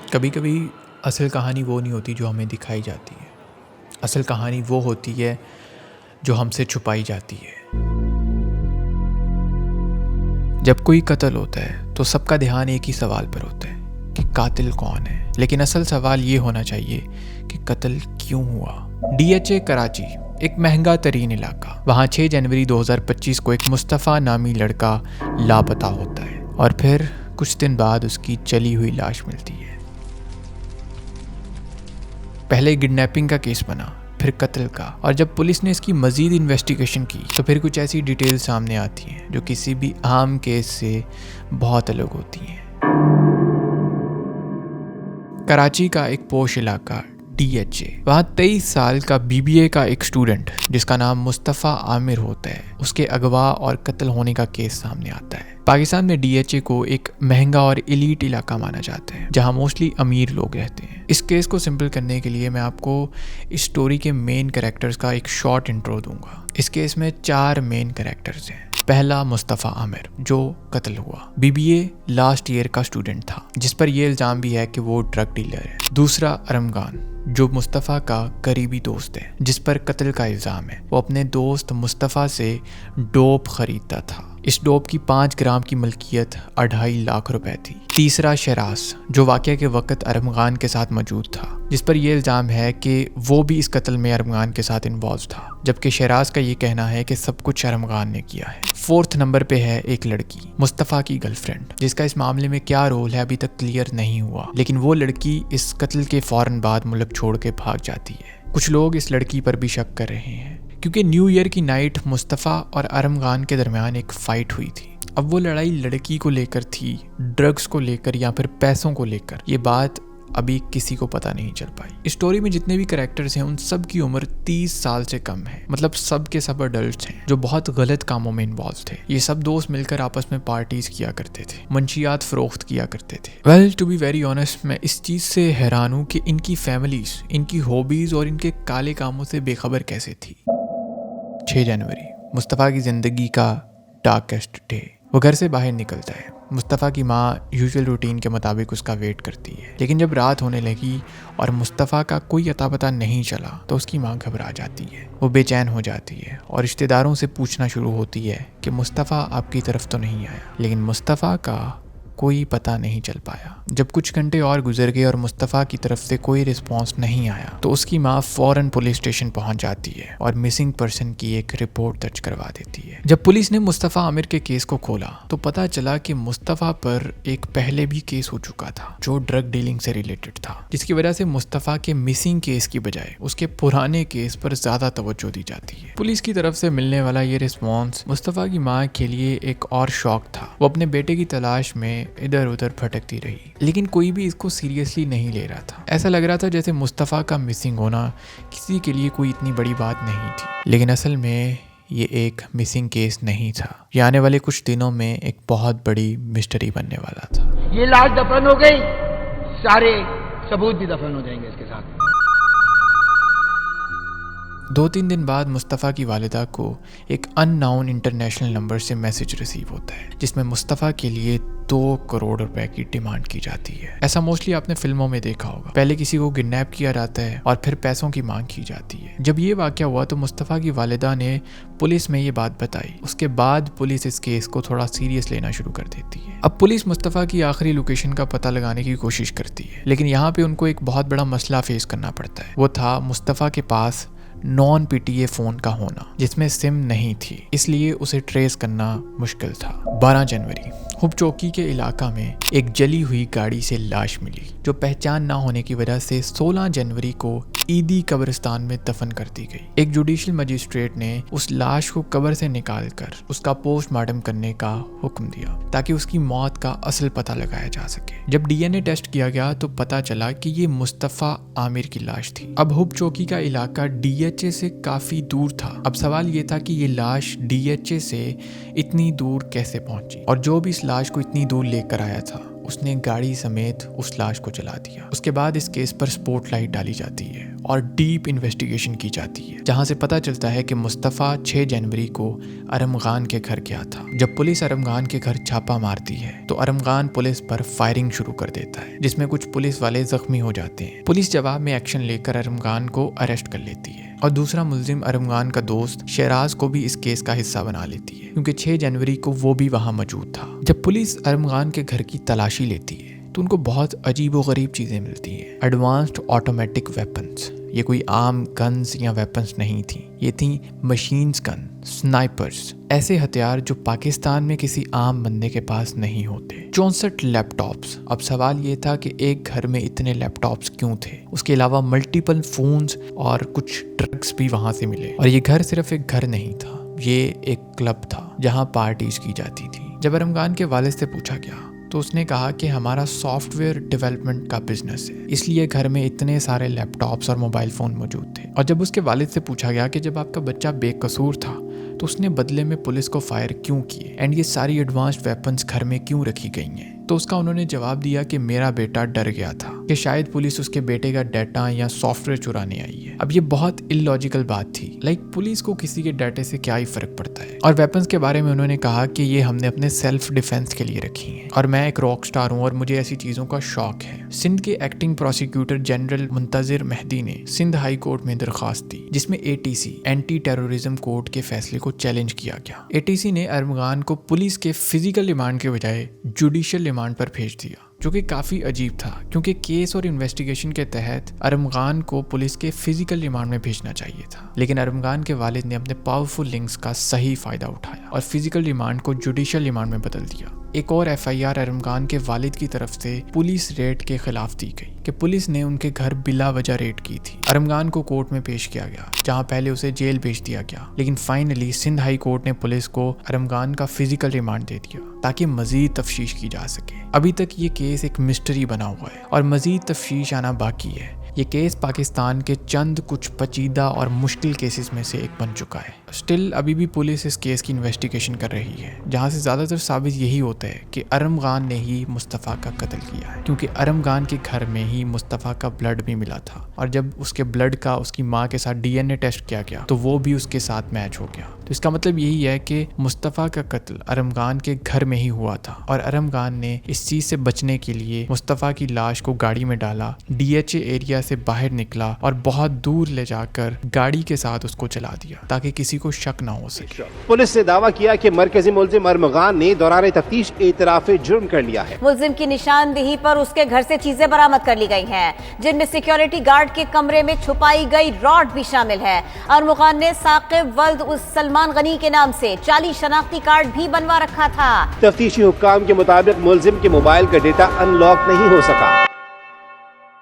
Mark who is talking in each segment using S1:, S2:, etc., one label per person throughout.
S1: कभी कभी असल कहानी वो नहीं होती जो हमें दिखाई जाती है। असल कहानी वो होती है जो हमसे छुपाई जाती है। जब कोई कत्ल होता है तो सबका ध्यान एक ही सवाल पर होता है कि कातिल कौन है, लेकिन असल सवाल ये होना चाहिए कि कत्ल क्यों हुआ। DHA कराची एक महंगा तरीन इलाका। वहाँ 6 जनवरी 2025 को एक मुस्तफ़ा नामी लड़का लापता होता है और फिर कुछ दिन बाद उसकी जली हुई लाश मिलती है। पहले किडनैपिंग का केस बना, फिर कत्ल का, और जब पुलिस ने इसकी मजीद इन्वेस्टिगेशन की तो फिर कुछ ऐसी डिटेल सामने आती हैं जो किसी भी आम केस से बहुत अलग होती हैं। कराची का एक पोश इलाका DHA, वहाँ 23 साल का BBA का एक स्टूडेंट जिसका नाम मुस्तफ़ा आमिर होता है, उसके अगवा और कत्ल होने का केस सामने आता है। पाकिस्तान में DHA को एक महंगा और एलीट इलाका माना जाता है जहाँ मोस्टली अमीर लोग रहते हैं। इस केस को सिंपल करने के लिए मैं आपको इस स्टोरी के मेन कैरेक्टर्स का एक शॉर्ट इंट्रो दूंगा। इस केस में 4 मेन कैरेक्टर्स हैं। पहला मुस्तफ़ा आमिर जो कत्ल हुआ। BBA लास्ट ईयर का स्टूडेंट था जिस पर यह इल्ज़ाम भी है कि वो ड्रग डीलर है। दूसरा अरमगान जो मुस्तफ़ा का करीबी दोस्त है जिस पर कत्ल का इल्ज़ाम है। वो अपने दोस्त मुस्तफ़ा से डोप खरीदता था। इस डोप की 5 ग्राम की मलकियत 2.5 लाख रुपए थी। तीसरा शरास जो वाक़या के वक़्त अरमगान के साथ मौजूद था जिस पर यह इल्ज़ाम है कि वो भी इस कत्ल में अरमगान के साथ इन्वॉल्व था, जबकि शरास का ये कहना है कि सब कुछ अरमगान ने किया है। 4th नंबर पे है एक लड़की, मुस्तफ़ा की गर्लफ्रेंड, जिसका इस मामले में क्या रोल है अभी तक क्लियर नहीं हुआ, लेकिन वो लड़की इस कत्ल के फ़ौरन बाद मुल्क छोड़ के भाग जाती है। कुछ लोग इस लड़की पर भी शक कर रहे हैं क्योंकि न्यू ईयर की नाइट मुस्तफ़ा और अरमगान के दरमियान एक फ़ाइट हुई थी। अब वो लड़ाई लड़की को लेकर थी, ड्रग्स को लेकर या फिर पैसों को लेकर, ये बात अभी किसी को पता नहीं चल पाई। इस स्टोरी में जितने भी कैरेक्टर्स हैं उन सब की उम्र 30 साल से कम है। मतलब सब के सब अडल्ट हैं जो बहुत गलत कामों में इन्वॉल्व थे। ये सब दोस्त मिलकर आपस में पार्टीज किया करते थे, मंशियात फरोख्त किया करते थे। Well to be very honest, मैं इस चीज़ से हैरान हूँ कि इनकी फैमिलीज, इनकी हॉबीज और इनके काले कामों से बेखबर कैसे थी। 6 जनवरी मुस्तफ़ा की ज़िंदगी का डार्केस्ट डे। वो घर से बाहर निकलता है। मुस्तफ़ा की माँ यूजुअल रूटीन के मुताबिक उसका वेट करती है, लेकिन जब रात होने लगी और मुस्तफ़ा का कोई अता पता नहीं चला तो उसकी माँ घबरा जाती है। वो बेचैन हो जाती है और रिश्तेदारों से पूछना शुरू होती है कि मुस्तफ़ा आपकी तरफ तो नहीं आया, लेकिन मुस्तफ़ा का कोई पता नहीं चल पाया। जब कुछ घंटे और गुजर गए और मुस्तफ़ा की तरफ से कोई रिस्पॉन्स नहीं आया तो उसकी माँ फ़ौरन पुलिस स्टेशन पहुंच जाती है और मिसिंग पर्सन की एक रिपोर्ट दर्ज करवा देती है। जब पुलिस ने मुस्तफ़ा आमिर के केस को खोला तो पता चला कि मुस्तफ़ा पर एक पहले भी केस हो चुका था जो ड्रग डीलिंग से रिलेटेड था, जिसकी वजह से मुस्तफ़ा के मिसिंग केस की बजाय उसके पुराने केस पर ज़्यादा तवज्जो दी जाती है। पुलिस की तरफ से मिलने वाला ये रिस्पॉन्स मुस्तफ़ा की माँ के लिए एक और शॉक था। वो अपने बेटे की तलाश में इधर उधर भटकती रही, लेकिन कोई भी इसको सीरियसली नहीं ले रहा था। ऐसा लग रहा था जैसे मुस्तफ़ा का मिसिंग होना किसी के लिए कोई इतनी बड़ी बात नहीं थी, लेकिन असल में ये एक मिसिंग केस नहीं था। ये आने वाले कुछ दिनों में एक बहुत बड़ी मिस्ट्री बनने वाला था।
S2: ये लाश दफन हो गई, सारे सबूत भी दफन हो जाएंगे इसके साथ।
S1: 2-3 दिन बाद मुस्तफ़ा की वालिदा को एक अननोन इंटरनेशनल नंबर से मैसेज रिसीव होता है जिसमें मुस्तफ़ा के लिए 2 करोड़ रुपए की डिमांड की जाती है। ऐसा मोस्टली आपने फिल्मों में देखा होगा, पहले किसी को किडनैप किया जाता है और फिर पैसों की मांग की जाती है। जब ये वाकया हुआ तो मुस्तफ़ा की वालिदा ने पुलिस में ये बात बताई। उसके बाद पुलिस इस केस को थोड़ा सीरियस लेना शुरू कर देती है। अब पुलिस मुस्तफ़ा की आखिरी लोकेशन का पता लगाने की कोशिश करती है, लेकिन यहाँ पे उनको एक बहुत बड़ा मसला फेस करना पड़ता है। वो था मुस्तफ़ा के पास नॉन PTA फ़ोन का होना जिसमें सिम नहीं थी, इसलिए उसे ट्रेस करना मुश्किल था। 12 जनवरी हुब चौकी के इलाका में एक जली हुई गाड़ी से लाश मिली जो पहचान ना होने की वजह से 16 जनवरी को ईदी कब्रिस्तान में दफन कर दी गई। एक जुडिशियल मजिस्ट्रेट ने उस लाश को कब्र से निकालकर उसका पोस्टमार्टम करने का हुक्म दिया ताकि उसकी मौत का असल पता लगाया जा सके। जब DNA टेस्ट किया गया तो पता चला कि ये मुस्तफ़ा आमिर की लाश थी। अब हुब चौकी का इलाका DHA से काफी दूर था। अब सवाल ये था कि ये लाश DHA से इतनी दूर कैसे पहुंची और जो भी इस लाश को इतनी दूर लेकर आया था उसने गाड़ी समेत उस लाश को जला दिया। उसके बाद इस केस पर स्पॉटलाइट डाली जाती है और डीप इन्वेस्टिगेशन की जाती है, जहां से पता चलता है कि मुस्तफ़ा 6 जनवरी को अरमगान के घर गया था। जब पुलिस अरमगान के घर छापा मारती है तो अरमगान पुलिस पर फायरिंग शुरू कर देता है, जिसमें कुछ पुलिस वाले जख्मी हो जाते हैं। पुलिस जवाब में एक्शन लेकर अरमगान को अरेस्ट कर लेती है और दूसरा मुल्जिम अरमगान का दोस्त शहराज को भी इस केस का हिस्सा बना लेती है, क्योंकि 6 जनवरी को वो भी वहां मौजूद था। जब पुलिस अरमगान के घर की तलाशी लेती है तो उनको बहुत अजीब व गरीब चीजें मिलती हैं। एडवांस्ड ऑटोमेटिक वेपन्स, ये कोई आम गन्स या वेपन्स नहीं थी, ये थी मशीन्स गन, स्नाइपर्स, ऐसे हथियार जो पाकिस्तान में किसी आम बंदे के पास नहीं होते। 64 लैपटॉप्स। अब सवाल ये था कि एक घर में इतने लैपटॉप्स क्यों थे। उसके अलावा मल्टीपल फोन्स और कुछ ड्रग्स भी वहां से मिले। और ये घर सिर्फ एक घर नहीं था, ये एक क्लब था जहां पार्टीज की जाती थी। जब अरमगान के वालिद से पूछा गया तो उसने कहा कि हमारा सॉफ्टवेयर डेवलपमेंट का बिजनेस है, इसलिए घर में इतने सारे लैपटॉप्स और मोबाइल फ़ोन मौजूद थे। और जब उसके वालिद से पूछा गया कि जब आपका बच्चा बेकसूर था तो उसने बदले में पुलिस को फायर क्यों किए एंड ये सारी एडवांस्ड वेपन्स घर में क्यों रखी गई हैं, तो उसका उन्होंने जवाब दिया कि मेरा बेटा डर गया था कि शायद पुलिस उसके बेटे का डाटा या सॉफ्टवेयर चुराने आई है। अब ये बहुत इलॉजिकल बात थी। पुलिस को किसी के डाटे से क्या ही फर्क पड़ता है। और वेपन्स के बारे में उन्होंने कहा कि ये हमने अपने सेल्फ डिफेंस के लिए रखी हैं और मैं एक रॉक स्टार हूँ और मुझे ऐसी चीजों का शौक है। सिंध के एक्टिंग प्रोसिक्यूटर जनरल मुंतजिर मेहदी ने सिंध हाई कोर्ट में दरखास्त दी, जिसमें ATC एंटी टेररिज्म कोर्ट के फैसले को चैलेंज किया गया। ATC ने अरमगान को पुलिस के फिजिकल रिमांड के बजाय जुडिशियल रिमांड पर भेज दिया, जो कि काफ़ी अजीब था, क्योंकि केस और इन्वेस्टिगेशन के तहत अरमगान को पुलिस के फिजिकल रिमांड में भेजना चाहिए था। लेकिन अरमगान के वालिद ने अपने पावरफुल लिंक्स का सही फायदा उठाया और फिजिकल रिमांड को जुडिशियल रिमांड में बदल दिया। एक और FIR अरमगान के वालिद की तरफ से पुलिस रेड के खिलाफ दी गई कि पुलिस ने उनके घर बिला वजह रेड की थी। अरमगान को कोर्ट में पेश किया गया, जहां पहले उसे जेल भेज दिया गया, लेकिन फाइनली सिंध हाई कोर्ट ने पुलिस को अरमगान का फिजिकल रिमांड दे दिया ताकि मजीद तफ्तीश की जा सके। अभी तक ये केस एक मिस्ट्री बना हुआ है और मजीद तफ्तीश आना बाकी है। ये केस पाकिस्तान के चंद कुछ पेचीदा और मुश्किल केसेस में से एक बन चुका है। स्टिल अभी भी पुलिस इस केस की इन्वेस्टिगेशन कर रही है, जहां से ज़्यादातर साबित यही होता है कि अरमगान ने ही मुस्तफ़ा का कत्ल किया है, क्योंकि अरमगान के घर में ही मुस्तफ़ा का ब्लड भी मिला था और जब उसके ब्लड का उसकी माँ के साथ DNA टेस्ट किया गया तो वो भी उसके साथ मैच हो गया। तो इसका मतलब यही है कि मुस्तफ़ा का कत्ल अरमगान के घर में ही हुआ था और अरमगान ने इस चीज़ से बचने के लिए मुस्तफ़ा की लाश को गाड़ी में डाला, DHA एरिया से बाहर निकला और बहुत दूर ले जाकर गाड़ी के साथ उसको चला दिया ताकि किसी को शक ना हो सके।
S3: पुलिस ने दावा किया कि मरकजी मुल्जिम अरमगान ने दौरान तफ्तीश एतराफ़ जुर्म कर लिया है।
S4: मुल्जिम की निशानदेही पर उसके घर से चीजें बरामद कर ली गई हैं, जिनमें सिक्योरिटी गार्ड के कमरे में छुपाई गई रॉड भी शामिल है। अरमगान ने साकिब वल्द उस सलमान गनी के नाम से 40 शनाख्ती कार्ड भी बनवा रखा था।
S3: तफ्तीशी हुक्काम के मुताबिक मुल्जिम के मोबाइल का डेटा अनलॉक नहीं हो सका।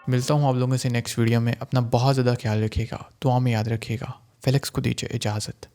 S1: मिलता हूँ आप लोगों से नेक्स्ट वीडियो में। अपना बहुत ज़्यादा ख्याल रखिएगा, दुआ में याद रखिएगा। फेलिक्स को दीजिए इजाज़त।